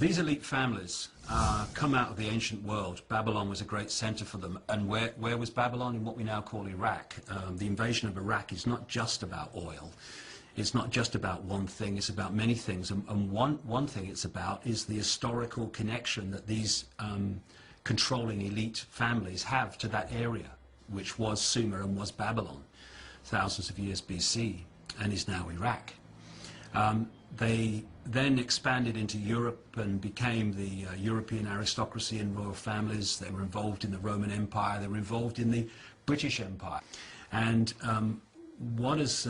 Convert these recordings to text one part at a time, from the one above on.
These elite families come out of the ancient world. Babylon was a great center for them. And where was Babylon? In what we now call Iraq. The invasion of Iraq is not just about oil. It's not just about one thing. It's about many things. And one thing it's about is the historical connection that these controlling elite families have to that area, which was Sumer and was Babylon, thousands of years BC, and is now Iraq. They then expanded into Europe and became the European aristocracy and royal families. They were involved in the Roman Empire. They were involved in the British Empire. And what has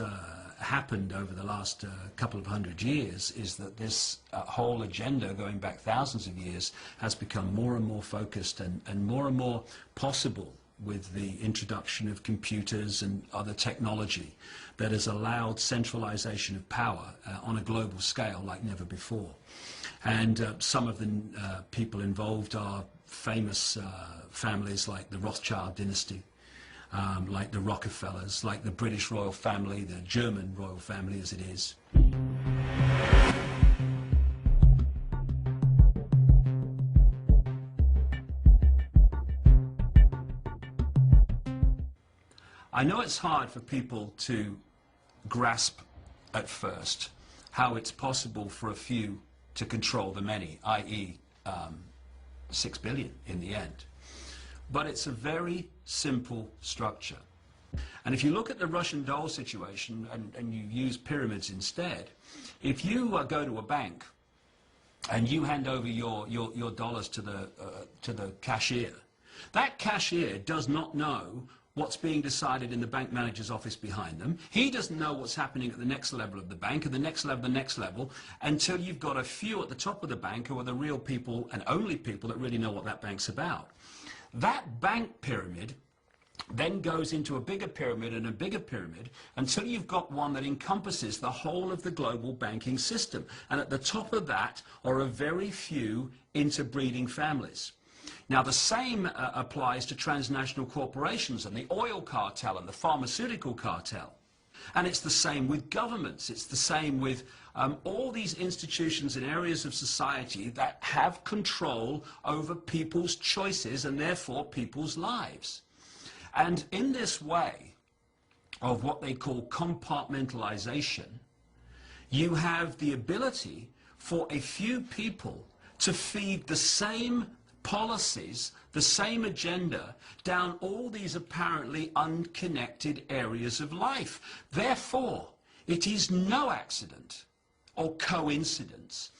happened over the last couple of hundred years is that this whole agenda, going back thousands of years, has become more and more focused and more possible with the introduction of computers and other technology that has allowed centralization of power on a global scale like never before. And some of the people involved are famous families like the Rothschild dynasty, like the Rockefellers, like the British royal family, the German royal family as it is. I know it's hard for people to grasp at first how it's possible for a few to control the many, i.e. 6 billion in the end. But it's a very simple structure. And if you look at the Russian doll situation and you use pyramids instead, if you go to a bank and you hand over your dollars to the cashier, that cashier does not know what's being decided in the bank manager's office behind them. He doesn't know what's happening at the next level of the bank, and the next level, until you've got a few at the top of the bank who are the real people and only people that really know what that bank's about. That bank pyramid then goes into a bigger pyramid and a bigger pyramid until you've got one that encompasses the whole of the global banking system. And at the top of that are a very few interbreeding families. Now, the same applies to transnational corporations and the oil cartel and the pharmaceutical cartel. And it's the same with governments. It's the same with all these institutions and areas of society that have control over people's choices and therefore people's lives. And in this way of what they call compartmentalization, you have the ability for a few people to feed the same policies, the same agenda, down all these apparently unconnected areas of life. Therefore, it is no accident or coincidence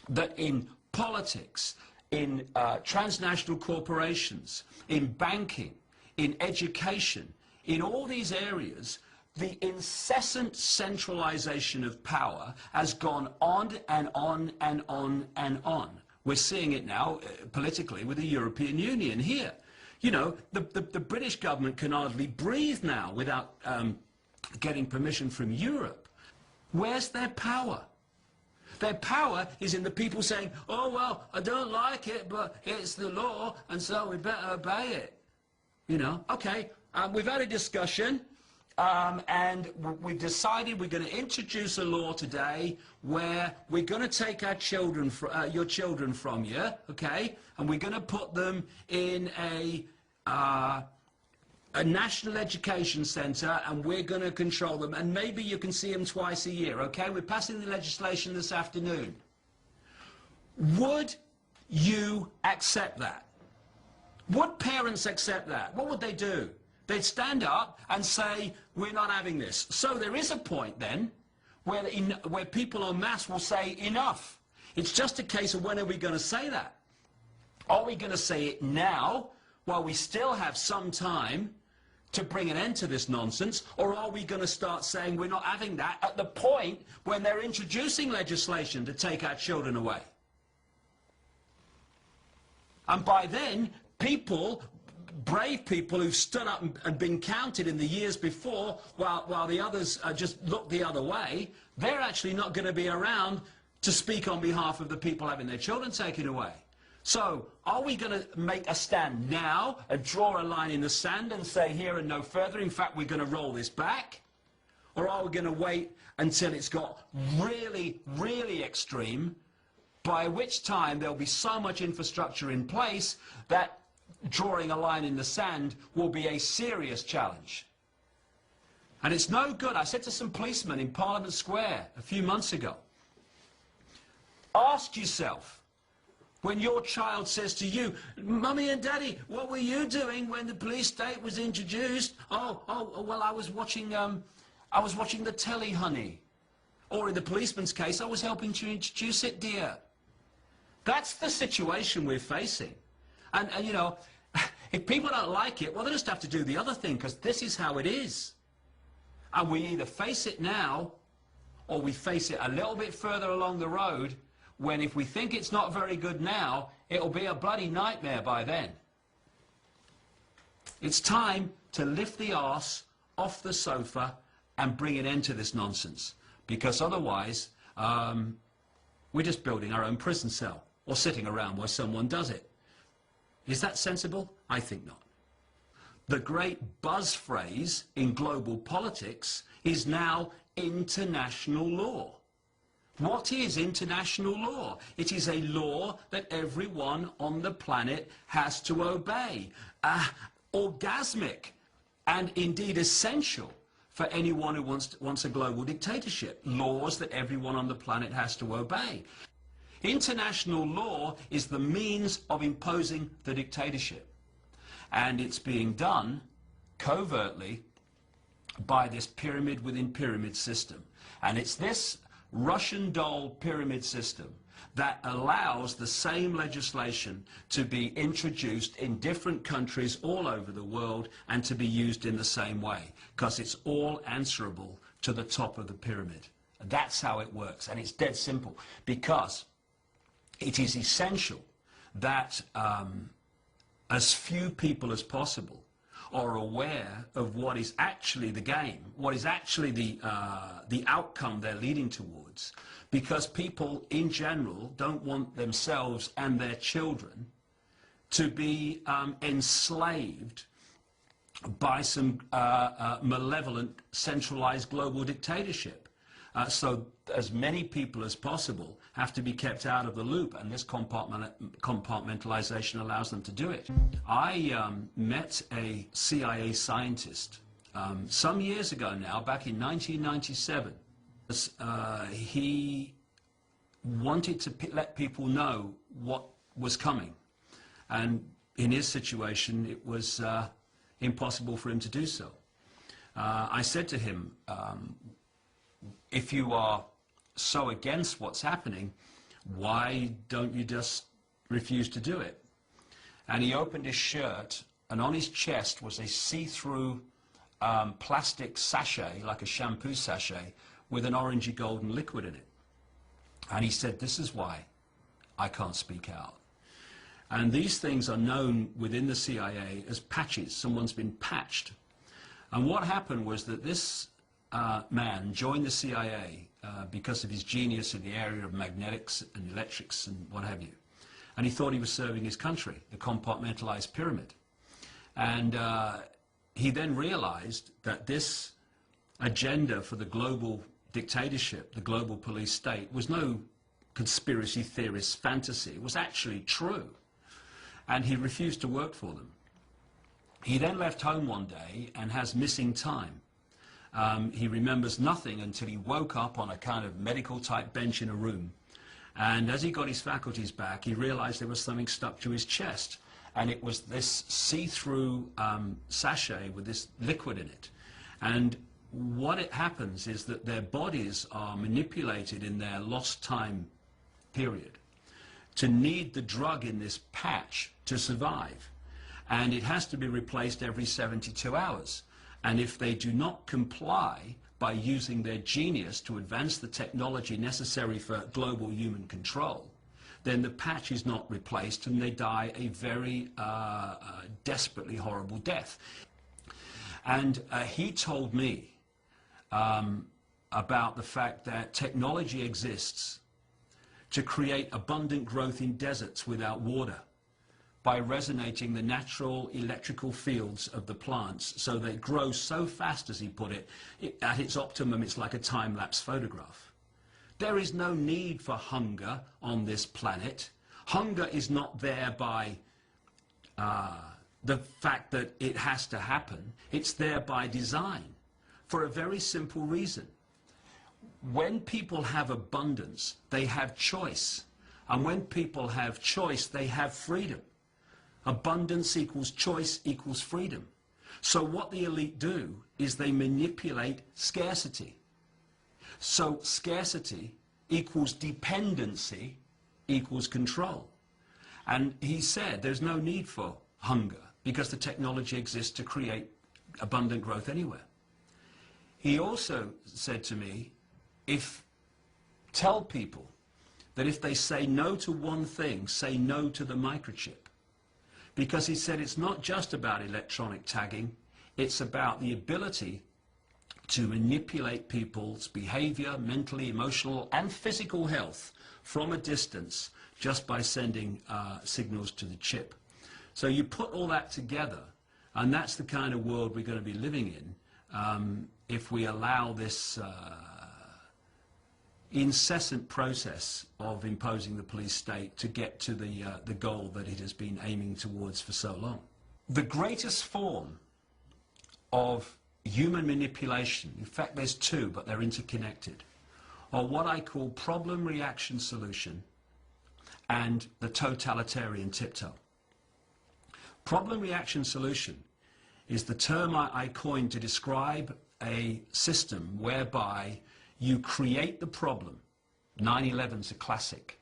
that in politics, in transnational corporations, in banking, in education, in all these areas, the incessant centralization of power has gone on and on and on and on. We're seeing it now politically with the European Union here. You know, the British government can hardly breathe now without getting permission from Europe. Where's their power? Their power is in the people saying, oh, well, I don't like it, but it's the law, and so we better obey it. You know, okay, we've had a discussion. And we've decided we're going to introduce a law today where we're going to take our children, your children from you, okay? And we're going to put them in a national education centre, and we're going to control them. And maybe you can see them twice a year, okay? We're passing the legislation this afternoon. Would you accept that? Would parents accept that? What would they do? They'd stand up and say, we're not having this. So there is a point then where people en masse will say, enough. It's just a case of when are we going to say that? Are we going to say it now, while we still have some time to bring an end to this nonsense? Or are we going to start saying we're not having that at the point when they're introducing legislation to take our children away? And by then, brave people who've stood up and been counted in the years before while the others just look the other way, they're actually not going to be around to speak on behalf of the people having their children taken away. So are we going to make a stand now and draw a line in the sand and say here and no further, in fact we're going to roll this back? Or are we going to wait until it's got really, really extreme by which time there'll be so much infrastructure in place that drawing a line in the sand will be a serious challenge. And it's no good. I said to some policemen in Parliament Square a few months ago, ask yourself, when your child says to you, Mummy and Daddy, what were you doing when the police state was introduced? Oh, well, I was watching the telly, honey. Or in the policeman's case, I was helping to introduce it, dear. That's the situation we're facing. And you know, if people don't like it, well, they just have to do the other thing, because this is how it is. And we either face it now, or we face it a little bit further along the road, when if we think it's not very good now, it'll be a bloody nightmare by then. It's time to lift the arse off the sofa and bring an end to this nonsense. Because otherwise, we're just building our own prison cell, or sitting around while someone does it. Is that sensible? I think not. The great buzz phrase in global politics is now international law. What is international law? It is a law that everyone on the planet has to obey. Orgasmic and indeed essential for anyone who wants a global dictatorship. Laws that everyone on the planet has to obey. International law is the means of imposing the dictatorship. And it's being done covertly by this pyramid within pyramid system. And it's this Russian doll pyramid system that allows the same legislation to be introduced in different countries all over the world and to be used in the same way, because it's all answerable to the top of the pyramid. That's how it works, and it's dead simple, because it is essential that as few people as possible are aware of what is actually the game, what is actually the outcome they're leading towards, because people in general don't want themselves and their children to be enslaved by some malevolent centralized global dictatorship. So as many people as possible have to be kept out of the loop, and this compartmentalization allows them to do it. I met a CIA scientist some years ago now, back in 1997. He wanted to let people know what was coming, and in his situation it was impossible for him to do so. I said to him, if you are so against what's happening, why don't you just refuse to do it? And he opened his shirt, and on his chest was a see-through plastic sachet, like a shampoo sachet, with an orangey golden liquid in it. And he said, this is why I can't speak out. And these things are known within the CIA as patches. Someone's been patched. And what happened was that this man joined the CIA because of his genius in the area of magnetics and electrics and what have you. And he thought he was serving his country, the compartmentalized pyramid. And he then realized that this agenda for the global dictatorship, the global police state, was no conspiracy theorist fantasy. It was actually true. And he refused to work for them. He then left home one day and has missing time. He remembers nothing until he woke up on a kind of medical type bench in a room. And as he got his faculties back, he realized there was something stuck to his chest. And it was this see-through sachet with this liquid in it. And what it happens is that their bodies are manipulated in their lost time period to need the drug in this patch to survive. And it has to be replaced every 72 hours. And if they do not comply by using their genius to advance the technology necessary for global human control, then the patch is not replaced and they die a very desperately horrible death. And he told me about the fact that technology exists to create abundant growth in deserts without water by resonating the natural electrical fields of the plants so they grow so fast, as he put it, at its optimum it's like a time-lapse photograph. There is no need for hunger on this planet. Hunger is not there by the fact that it has to happen. It's there by design, for a very simple reason. When people have abundance, they have choice. And when people have choice, they have freedom. Abundance equals choice equals freedom. So what the elite do is they manipulate scarcity. So scarcity equals dependency equals control. And he said there's no need for hunger because the technology exists to create abundant growth anywhere. He also said to me, tell people that if they say no to one thing, say no to the microchip. Because he said it's not just about electronic tagging, it's about the ability to manipulate people's behavior, mentally, emotional, and physical health from a distance just by sending signals to the chip. So you put all that together, and that's the kind of world we're going to be living in if we allow this incessant process of imposing the police state to get to the goal that it has been aiming towards for so long. The greatest form of human manipulation, in fact there's two, but they're interconnected, are what I call problem, reaction, solution, and the totalitarian tiptoe. Problem, reaction, solution is the term I coined to describe a system whereby you create the problem. 9/11's a classic.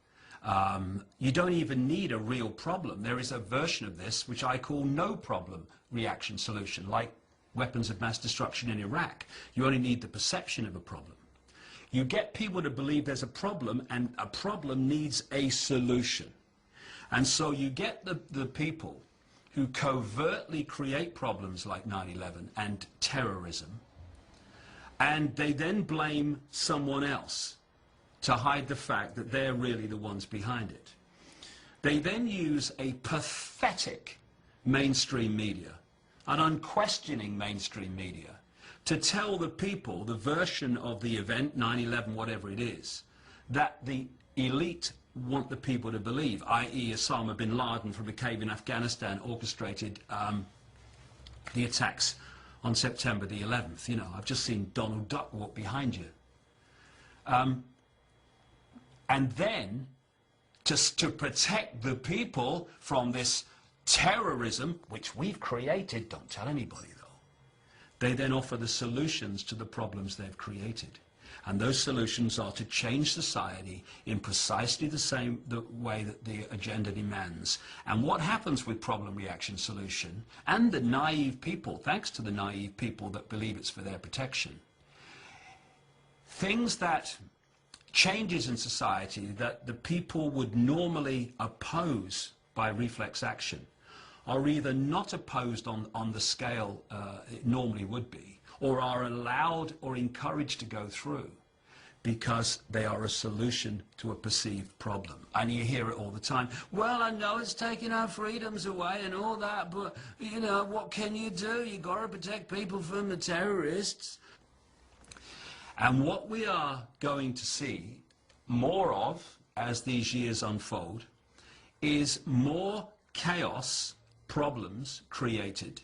You don't even need a real problem. There is a version of this which I call no problem reaction solution, like weapons of mass destruction in Iraq. You only need the perception of a problem. You get people to believe there's a problem, and a problem needs a solution. And so you get the people who covertly create problems like 9/11 and terrorism, and they then blame someone else to hide the fact that they're really the ones behind it. They then use a pathetic mainstream media, an unquestioning mainstream media, to tell the people the version of the event, 9/11, whatever it is, that the elite want the people to believe, i.e. Osama bin Laden from a cave in Afghanistan orchestrated the attacks on September the 11th. You know, I've just seen Donald Duck walk behind you. And then, just to protect the people from this terrorism, which we've created, don't tell anybody though, they then offer the solutions to the problems they've created. And those solutions are to change society in precisely the way that the agenda demands. And what happens with problem, reaction, solution, and the naive people, thanks to the naive people that believe it's for their protection, things that changes in society that the people would normally oppose by reflex action are either not opposed on the scale it normally would be, or are allowed or encouraged to go through because they are a solution to a perceived problem. And you hear it all the time. Well, I know it's taking our freedoms away and all that, but, you know, what can you do? You've got to protect people from the terrorists. And what we are going to see more of as these years unfold is more chaos, problems created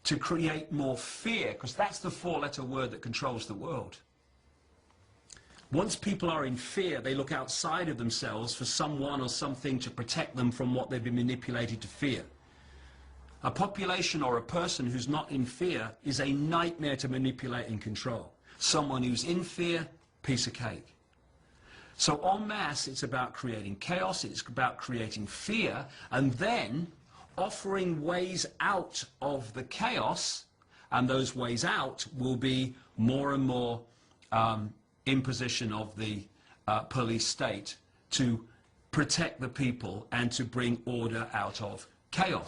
to create more fear, because that's the four-letter word that controls the world. Once people are in fear, they look outside of themselves for someone or something to protect them from what they've been manipulated to fear. A population or a person who's not in fear is a nightmare to manipulate and control. Someone who's in fear, piece of cake. So en masse, it's about creating chaos, it's about creating fear, and then offering ways out of the chaos, and those ways out will be more and more imposition of the police state to protect the people and to bring order out of chaos.